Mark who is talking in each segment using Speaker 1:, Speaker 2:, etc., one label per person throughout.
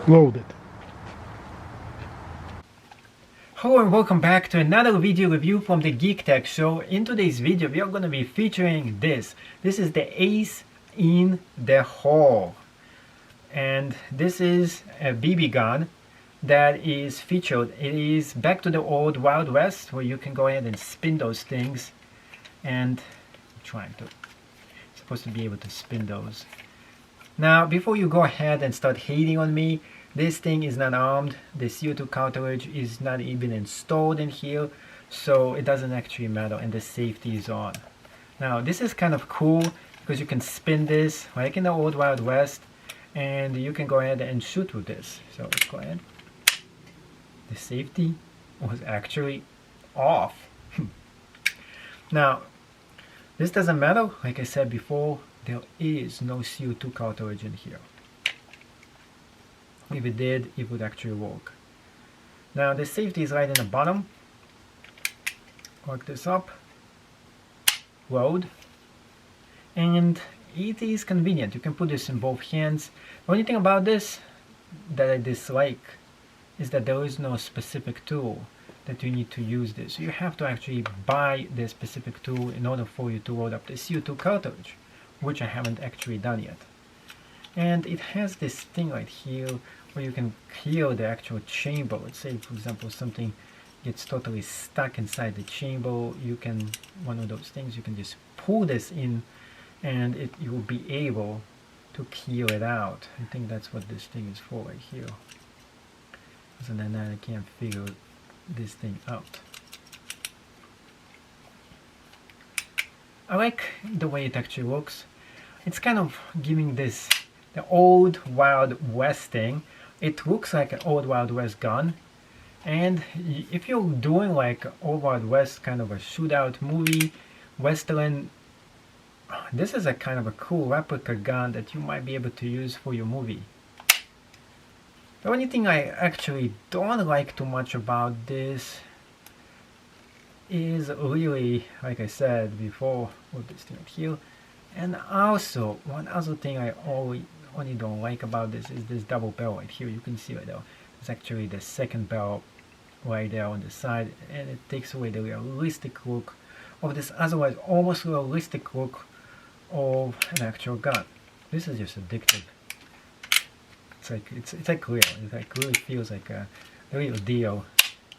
Speaker 1: loaded.
Speaker 2: Hello and welcome back to another video review from the Geek Tech Show. In today's video we are going to be featuring this. This is the Ace in the Hole. And this is a BB gun that is featured. It is back to the old Wild West where you can go ahead and spin those things. And I'm trying to, supposed to be able to spin those. Now before you go ahead and start hating on me, this thing is not armed. The CO2 cartridge is not even installed in here, so it doesn't actually matter, and the safety is on. Now this is kind of cool because you can spin this like in the old Wild West, and you can go ahead and shoot with this. So let's go ahead. The safety was actually off. Now this doesn't matter. Like I said before, there is no CO2 cartridge in here. If it did, it would actually work. Now the safety is right in the bottom. Lock this up, load, and it is convenient. You can put this in both hands. The only thing about this that I dislike is that there is no specific tool that you need to use this. You have to actually buy the specific tool in order for you to load up the CO2 cartridge, which I haven't actually done yet. And it has this thing right here where you can clear the actual chamber. Let's say, for example, something gets totally stuck inside the chamber. You can, one of those things, you can just pull this in and you will be able to clear it out. I think that's what this thing is for right here. Other than that, I can't figure this thing out. I like the way it actually looks. It's kind of giving this the old Wild West thing. It looks like an old Wild West gun, and if you're doing like old Wild West kind of a shootout movie, Western, this is a kind of a cool replica gun that you might be able to use for your movie. The only thing I actually don't like too much about this is really, like I said before, with this thing right here. And also, one other thing I only don't like about this is this double barrel right here. You can see right there. It's actually the second barrel right there on the side, and it takes away the realistic look of this otherwise almost realistic look of an actual gun. This is just addictive. It's like real. It like really feels like a real deal,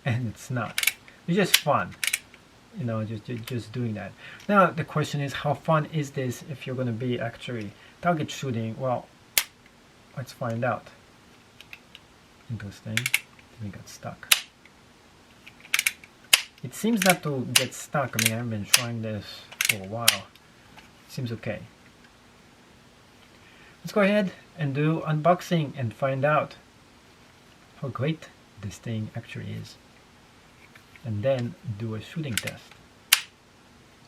Speaker 2: and it's not. It's just fun. You know, just doing that. Now the question is, how fun is this if you're going to be actually target shooting? Well, let's find out. Interesting. We got stuck. It seems not to get stuck. I mean, I've been trying this for a while. It seems okay. Let's go ahead and do unboxing and find out how great this thing actually is, and then do a shooting test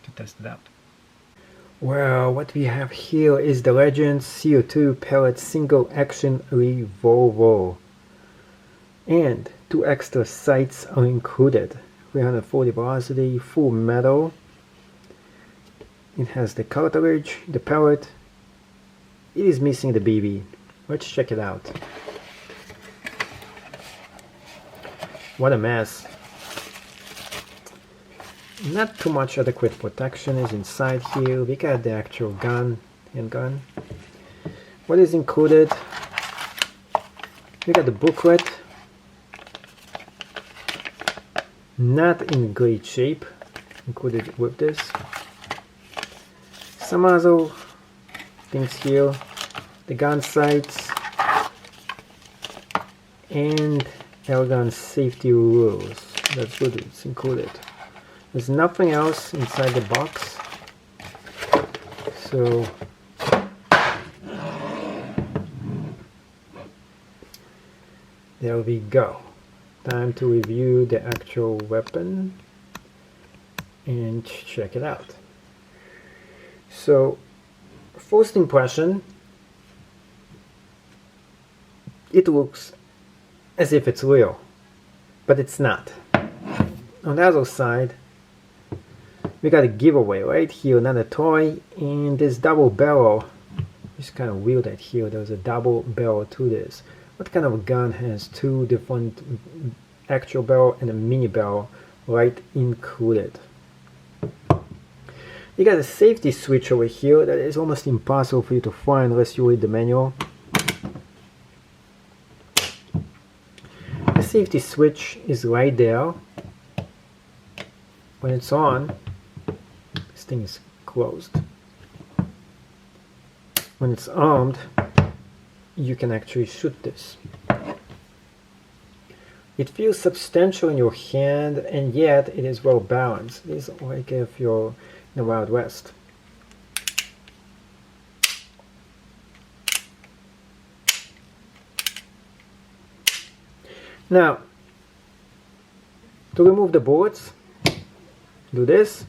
Speaker 2: to test it out. Well, what we have here is the Legend CO2 pellet single action revolver, and 2 extra sights are included. 340 velocity, full metal. It has the cartridge, the pellet. It is missing the BB. Let's check it out. What a mess. Not too much adequate protection is inside here. We got the actual gun, handgun. What is included? We got the booklet. Not in great shape, included with this. Some other things here. The gun sights and airgun safety rules. That's what it's included. There's nothing else inside the box, so there we go. Time to review the actual weapon and check it out. So, first impression, it looks as if it's real, but it's not. On the other side, we got a giveaway right here, another toy, and this double barrel. It's kind of weird that here there's a double barrel to this. What kind of a gun has two different actual barrel and a mini barrel right included? You got a safety switch over here that is almost impossible for you to find unless you read the manual. The safety switch is right there. When it's on, this thing is closed. When it's armed, you can actually shoot this. It feels substantial in your hand, and yet it is well balanced. It is like if you're in the Wild West. Now, to remove the bullets, do this.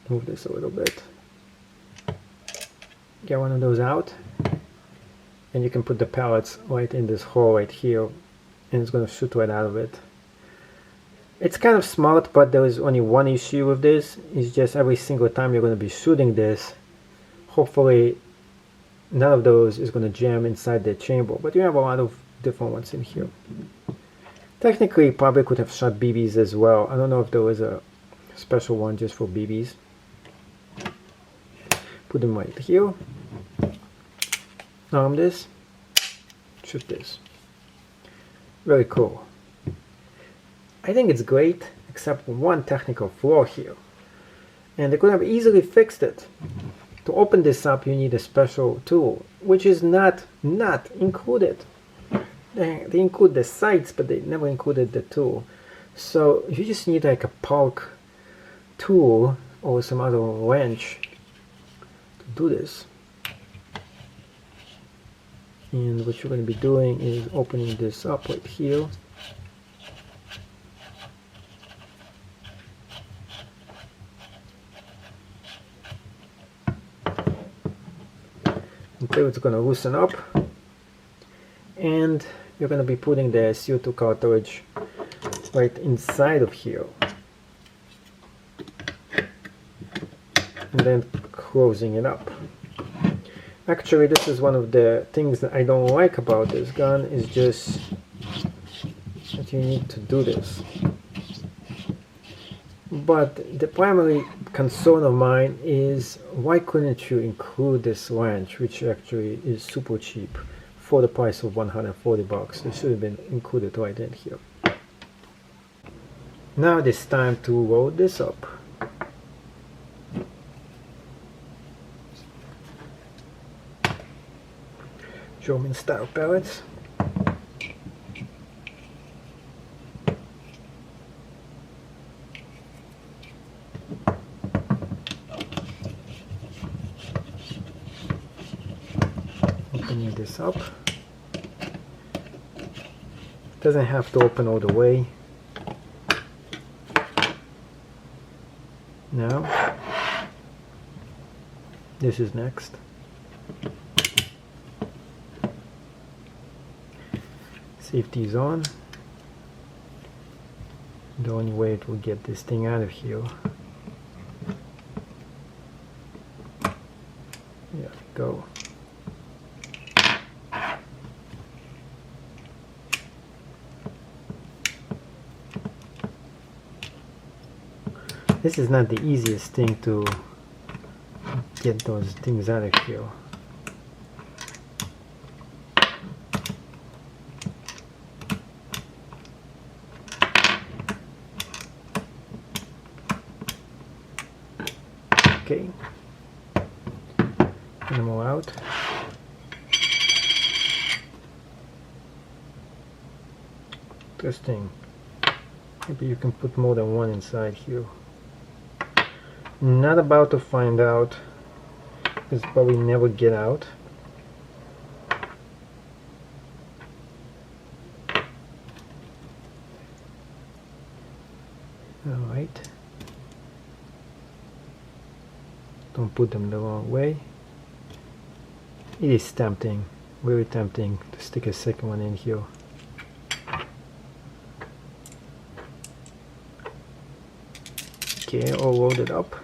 Speaker 2: Move this a little bit. Get one of those out, and you can put the pellets right in this hole right here, and it's going to shoot right out of it. It's kind of smart, but there is only one issue with this. It's just every single time you're going to be shooting this, hopefully none of those is going to jam inside the chamber, but you have a lot of different ones in here. Technically, you probably could have shot BBs as well. I don't know if there was a special one just for BBs. Put them right here. Arm this. Shoot this. Very cool. I think it's great, except for one technical flaw here. And they could have easily fixed it. To open this up, you need a special tool, which is not included. They include the sights, but they never included the tool. So you just need like a Polk tool or some other wrench to do this. And what you're going to be doing is opening this up right here. Until it's going to loosen up. And you're going to be putting the CO2 cartridge right inside of here. And then closing it up. Actually, this is one of the things that I don't like about this gun, is just that you need to do this. But the primary concern of mine is, why couldn't you include this wrench, which actually is super cheap, for the price of 140 bucks. It should have been included right in here. Now it is time to load this up. German style pellets. Opening this up. Doesn't have to open all the way. Now, this is next. Safety is on. The only way it will get this thing out of here. There we go. This is not the easiest thing to get those things out of here. Okay, get them all out. Interesting. Maybe you can put more than one inside here. Not about to find out. It's probably never get out. Alright. Don't put them the wrong way. It is tempting, very tempting to stick a second one in here. Okay, all loaded up.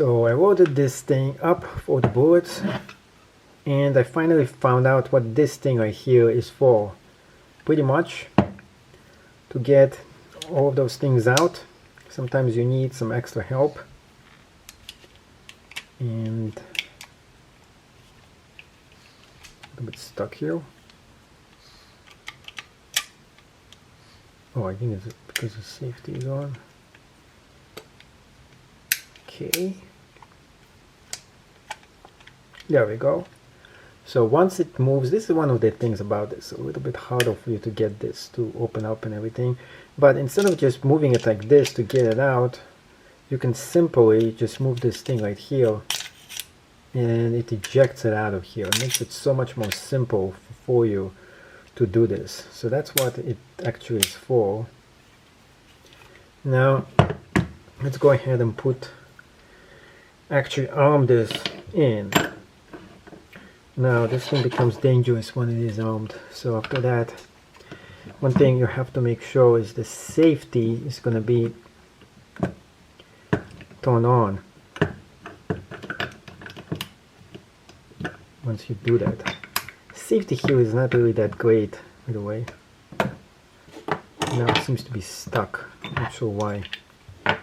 Speaker 2: So I loaded this thing up for the bullets, and I finally found out what this thing right here is for. Pretty much to get all of those things out. Sometimes you need some extra help, and a little bit stuck here. Oh, I think it's because the safety is on. Okay, there we go. So once it moves, this is one of the things about this, a little bit harder for you to get this to open up and everything, but instead of just moving it like this to get it out, you can simply just move this thing right here and it ejects it out of here. It makes it so much more simple for you to do this. So that's what it actually is for. Now let's go ahead and actually arm this in. Now this thing becomes dangerous when it is armed. So after that, one thing you have to make sure is the safety is going to be turned on once you do that. Safety here is not really that great, by the way. Now it seems to be stuck. Not sure why. You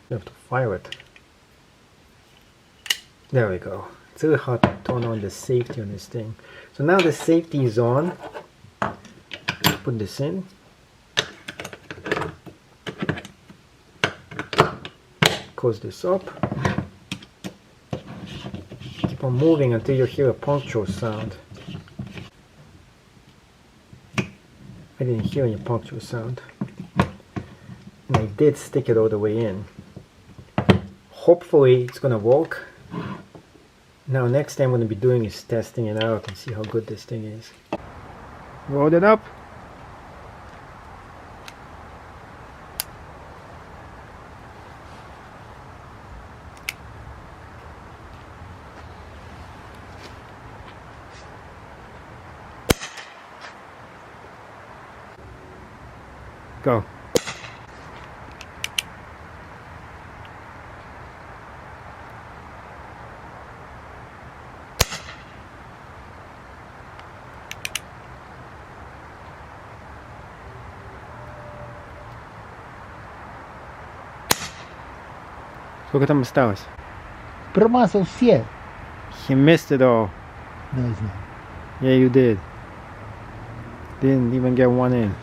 Speaker 2: have to fire it. There we go. It's really hard to turn on the safety on this thing. So now the safety is on. Put this in. Close this up. Keep on moving until you hear a puncture sound. I didn't hear any puncture sound. And I did stick it all the way in. Hopefully it's gonna work. Now next thing I'm going to be doing is testing it out and see how good this thing is. Load it up. Go. Сколько там осталось?
Speaker 1: Промазал все.
Speaker 2: He missed it all.
Speaker 1: No, he's not.
Speaker 2: Yeah, you did. Didn't even get one in.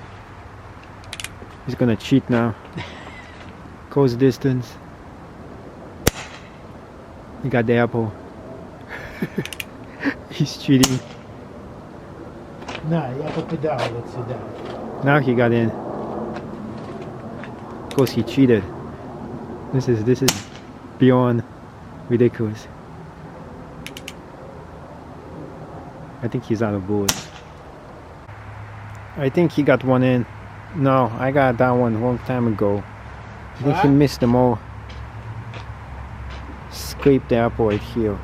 Speaker 2: He's gonna cheat now. Close distance. He got the apple. He's cheating.
Speaker 1: На, я попадал вот сюда.
Speaker 2: Now he got in. Of course he cheated. This is beyond ridiculous. I think he's out of bullets. I think he got one in. No, I got that one a long time ago. I think he missed them all. Scraped the apple right here.